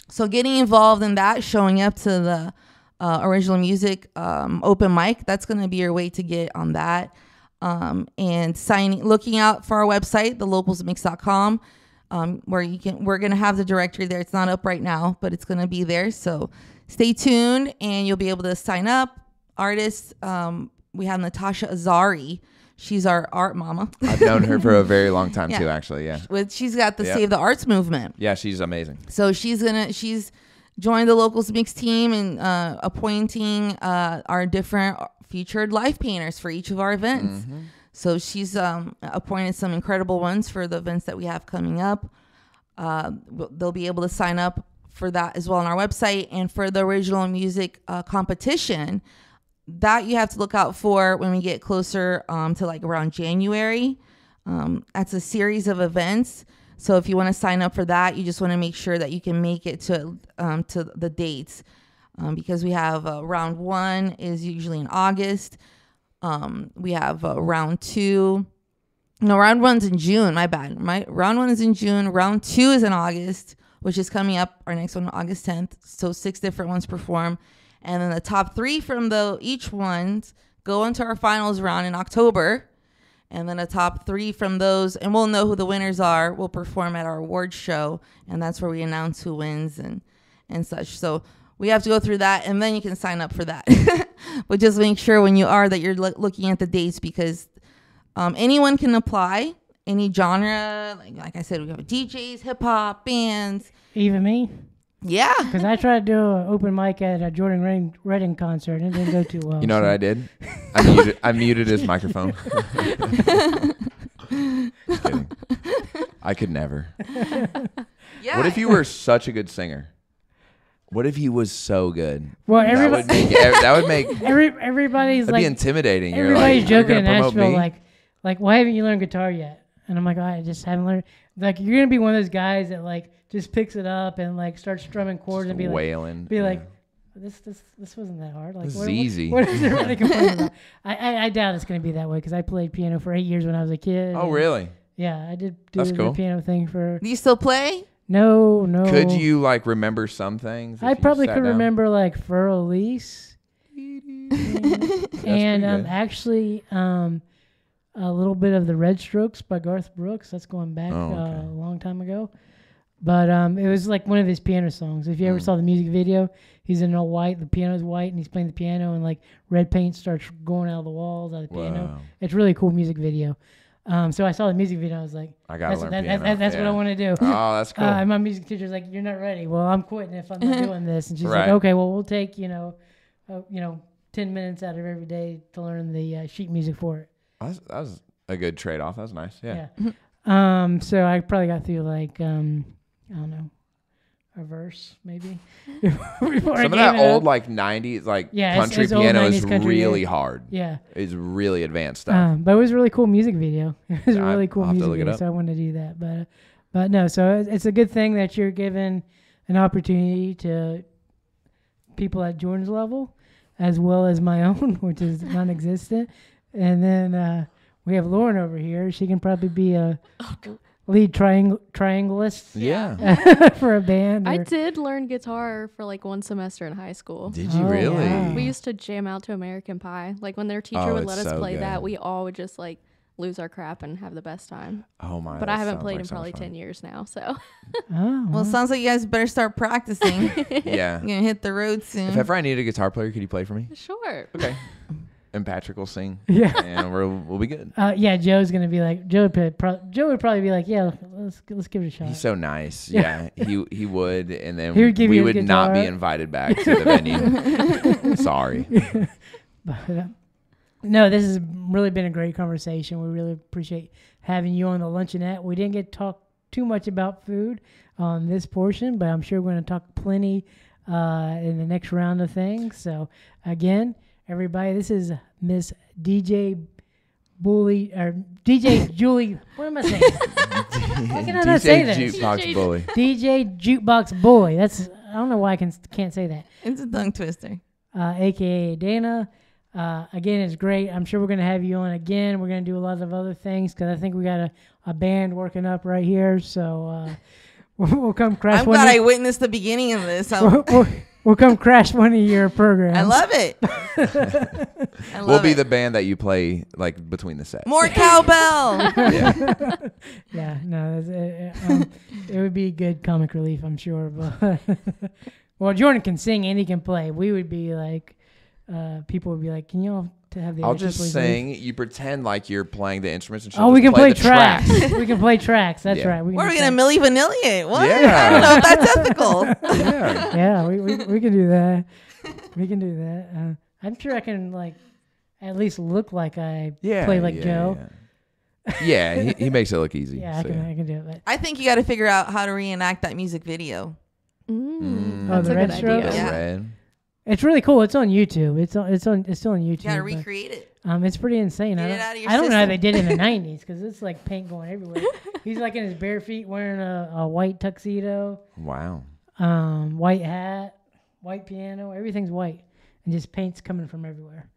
C: So getting involved in that, showing up to the original music open mic, that's going to be your way to get on that. And looking out for our website, thelocalsmix.com, where we're going to have the directory there. It's not up right now, but it's going to be there. So stay tuned and you'll be able to sign up. Artists, we have Natasha Azari. She's our art mama.
B: I've known her for a very long time too, actually. Yeah.
C: She's got the Save the Arts movement.
B: Yeah, she's amazing.
C: So she's joined the Locals Mix team and appointing our different featured live painters for each of our events. Mm-hmm. So she's appointed some incredible ones for the events that we have coming up. They'll be able to sign up for that as well on our website. And for the original music competition, that you have to look out for when we get closer to like around January. That's a series of events. So if you want to sign up for that, you just want to make sure that you can make it to the dates, because we have round 1 is usually in August. We have round 2. No, round 1's in June. My bad. Round 1 is in June. Round 2 is in August, which is coming up. Our next one, August 10th. So 6 different ones perform. And then the top 3 from each ones go into our finals round in October. And then the top 3 from those, and we'll know who the winners are, will perform at our awards show. And that's where we announce who wins and such. So we have to go through that, and then you can sign up for that. But just make sure when you are that you're looking at the dates, because anyone can apply, any genre. Like I said, we have DJs, hip-hop, bands.
A: Even me?
C: Yeah.
A: Because I tried to do an open mic at a Jordan Redding concert, and it didn't go too well.
B: You know what I did? I muted his microphone. Just kidding. I could never.
C: Yeah.
B: What if you were such a good singer? What if he was so good?
A: Well,
B: that would make
A: everybody's
B: that'd
A: like
B: be intimidating.
A: everybody's
B: You're
A: joking in
B: gonna promote
A: Nashville,
B: me?
A: like why haven't you learned guitar yet? And I'm like, I just haven't learned. Like you're gonna be one of those guys that like just picks it up and like starts strumming chords and be
B: wailing.
A: like, this wasn't that hard. Like
B: this is easy.
A: What is everybody complaining about? I doubt it's gonna be that way because I played piano for 8 years when I was a kid.
B: Oh really?
A: Yeah, I did do
B: That's
A: the
B: cool.
A: piano thing for.
C: Do you still play?
A: No.
B: Could you like remember some things?
A: I probably could remember like Fur Elise. And actually a little bit of the Red Strokes by Garth Brooks. That's going back a long time ago. But it was like one of his piano songs. If you ever saw the music video, he's in all white, the piano's white, and he's playing the piano, and like red paint starts going out of the walls out of the piano. It's a really cool music video. So I saw the music video. I was like,
B: I gotta learn piano.
A: That's what I want to do.
B: Oh, that's cool.
A: And my music teacher's like, you're not ready. Well, I'm quitting if I'm not doing this. And she's like, okay, well, we'll take 10 minutes out of every day to learn the sheet music for it.
B: That was a good trade-off. That was nice. Yeah.
A: So I probably got through like I don't know, a verse maybe.
B: Some of that old like 90s like country
A: it's old
B: piano
A: 90s
B: is
A: country,
B: really hard.
A: Yeah.
B: It's really advanced stuff.
A: But it was a really cool music video. It was a really cool
B: I'll have to
A: music
B: look it
A: video,
B: up.
A: so I wanted to do that. But no, so it's a good thing that you're given an opportunity to people at Jordan's level as well as my own, which is non-existent. And then we have Lauren over here. She can probably be a lead triangulist.
B: Yeah.
A: For a band.
D: I did learn guitar for like 1 semester in high school.
B: Did you
A: Oh,
B: really?
A: wow.
D: We used to jam out to American Pie. Like when their teacher would let us
B: so
D: play
B: good.
D: that, we all would just like lose our crap and have the best time.
B: Oh my!
D: But
B: that
D: I haven't
B: sounds
D: played
B: like
D: in
B: so
D: probably
B: much
D: 10 years now, so.
A: Oh,
C: Well, it sounds like you guys better start practicing.
B: fun. Yeah.
C: You're gonna hit the road soon.
B: If ever I need a guitar player, could you play for me?
D: Sure.
B: Okay. And Patrick will sing.
A: Yeah.
B: And we'll be good.
A: Yeah, Joe's gonna be like Joe would probably be like, yeah, let's give it a shot.
B: He's so nice. Yeah. He would, and then
A: He would give
B: we
A: you his
B: would not be
A: guitar.
B: invited back to the venue. Sorry.
A: But, no, this has really been a great conversation. We really appreciate having you on the Luncheonette. We didn't get to talk too much about food on this portion, but I'm sure we're going to talk plenty in the next round of things. So, again, everybody, this is Miss DJ Bully, or DJ Julie. What am I saying? Why can I not say this?
B: Jukebox Bully.
A: DJ Jukebox Bully. I don't know why I can't say that.
C: It's a tongue twister.
A: AKA Dana. Again, it's great. I'm sure we're going to have you on again. We're going to do a lot of other things because I think we got a band working up right here. So we'll come crash
C: I'm
A: one.
C: glad I witnessed the beginning of this.
A: We'll come crash one of your programs.
C: I love it.
B: We'll be the band that you play like between the sets.
C: More cowbell.
B: Yeah.
A: Yeah, no, it would be good comic relief, I'm sure. But well, Jordan can sing and he can play. We would be like, people would be like, can you all have the
B: I'll
A: other
B: just
A: please
B: sing. You pretend like you're playing the instruments and she'll
A: Oh, we
B: just
A: can play
B: the
A: tracks. We can play tracks. That's
B: Yeah.
A: right.
C: What are we
A: do
C: gonna
A: tracks.
C: Milli Vanilli it? What?
B: Yeah.
C: I don't know if that's ethical.
B: Yeah.
A: Yeah, we can do that. We can do that. I'm sure I can like at least look like I play like Joe.
B: Yeah, he makes it look easy.
A: Yeah,
B: so,
A: I can do it. But
C: I think you got to figure out how to reenact that music video.
D: That's
A: the
D: a
A: Red
D: good
A: Strokes?
D: idea.
C: Yeah.
B: Red.
A: it's really cool. It's on YouTube. It's still on YouTube.
C: You got to
A: but,
C: recreate it.
A: it's pretty insane.
C: Get
A: I
C: it out of your
A: don't know how
C: system.
A: they did it in the '90s because it's like paint going everywhere. He's like in his bare feet wearing a white tuxedo,
B: Wow.
A: white hat, white piano. Everything's white and just paint's coming from everywhere.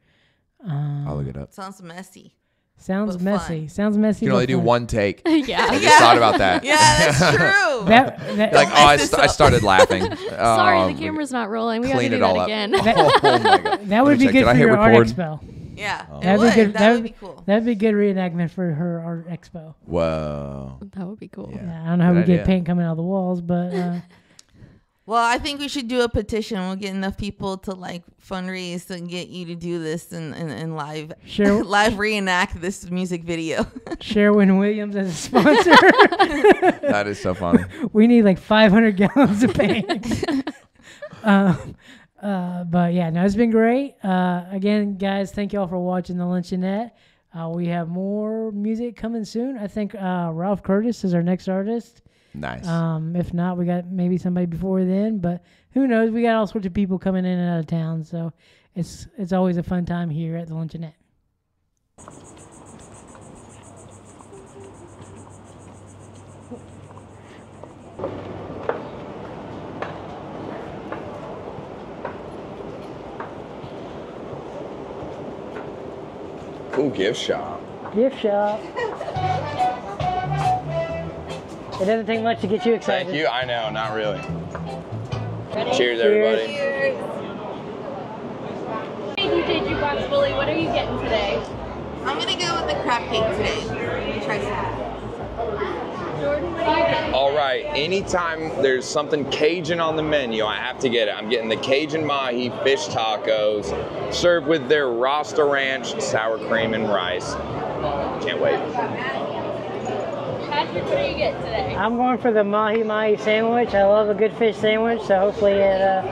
B: I'll look it up.
C: Sounds messy.
A: Sounds
C: But
A: messy.
C: fun.
A: Sounds messy.
B: You can only
A: but
B: do
A: fun.
B: one take.
D: Yeah.
B: I just thought about that.
C: Yeah, that's true.
A: That,
B: Like, oh, I started laughing.
D: Sorry,
B: Oh,
D: the camera's not rolling. We gotta
B: clean
D: do
B: it all
D: that
B: up.
D: again.
B: Oh my god.
A: that would
B: Let me
A: be
B: check.
A: good
B: Did I
A: for
B: hit
A: your art
B: record?
A: expo.
C: Yeah,
A: That'd be good.
C: That would be cool.
A: That'd be good reenactment for her art expo.
B: Whoa.
D: That would be cool.
B: Yeah.
A: Yeah, I don't know how
B: Good
A: we get
B: idea.
A: paint coming out of the walls, but
C: Well, I think we should do a petition. We'll get enough people to like fundraise to get you to do this and live
A: Sure.
C: live reenact this music video.
A: Sherwin Williams as a sponsor.
B: That is so funny.
A: We need like 500 gallons of paint. But yeah, no, it's been great. Again, guys, thank you all for watching the Luncheonette. We have more music coming soon. I think Ralph Curtis is our next artist.
B: Nice.
A: If not, we got maybe somebody before then, but who knows? We got all sorts of people coming in and out of town, so it's always a fun time here at the Luncheonette.
B: Cool gift shop.
A: Gift shop. It doesn't take much to get you excited.
E: Thank you. I know, not really.
D: Ready?
E: Cheers, everybody.
D: Cheers. Hey, DJ Jukebox Bully, what are you getting today?
C: I'm gonna go with the crab cake today. Try some.
D: Jordan, what are you getting?
E: All right, anytime there's something Cajun on the menu, I have to get it. I'm getting the Cajun Mahi fish tacos, served with their Rasta Ranch sour cream and rice. Can't wait.
D: Patrick, what are you getting today?
A: I'm going for the mahi mahi sandwich. I love a good fish sandwich, so hopefully it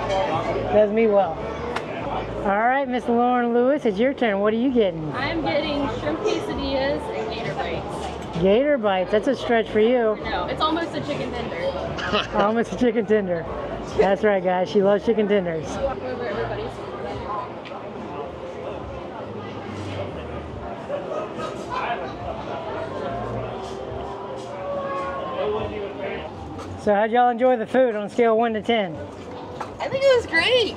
A: does me well. All right, Miss Lauren Lewis, it's your turn. What are you getting?
D: I'm getting shrimp quesadillas and gator bites.
A: Gator bites. That's a stretch for you.
D: No, it's almost a chicken tender.
A: Almost a chicken tender. That's right, guys. She loves chicken tenders.
D: Walk over everybody's.
A: So how'd y'all enjoy the food on a scale of 1 to 10?
C: I think it was great.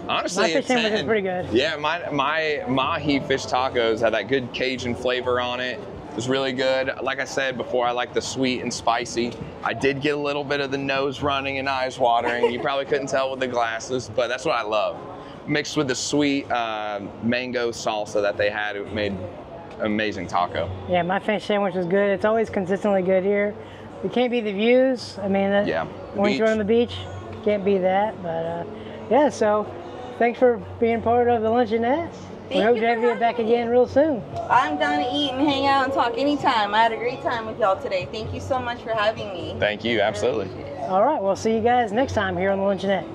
E: Honestly,
A: My fish
E: it's
A: sandwich is
E: 10.
A: pretty good.
E: Yeah, my Mahi fish tacos had that good Cajun flavor on it. It was really good. Like I said before, I like the sweet and spicy. I did get a little bit of the nose running and eyes watering. You probably couldn't tell with the glasses, but that's what I love. Mixed with the sweet mango salsa that they had, it made an amazing taco.
A: Yeah, my fish sandwich was good. It's always consistently good here. We can't beat the views. I mean,
E: Yeah,
A: once you're on the beach, can't beat that. But yeah, so thanks for being part of the Luncheonette. We
C: Thank
A: hope
C: you
A: to have
C: for
A: you back
C: having me.
A: again real soon.
C: I'm down to eat and hang out and talk anytime. I had a great time with y'all today. Thank you so much for having me.
E: Thank you, absolutely.
A: All right, we'll see you guys next time here on the Luncheonette.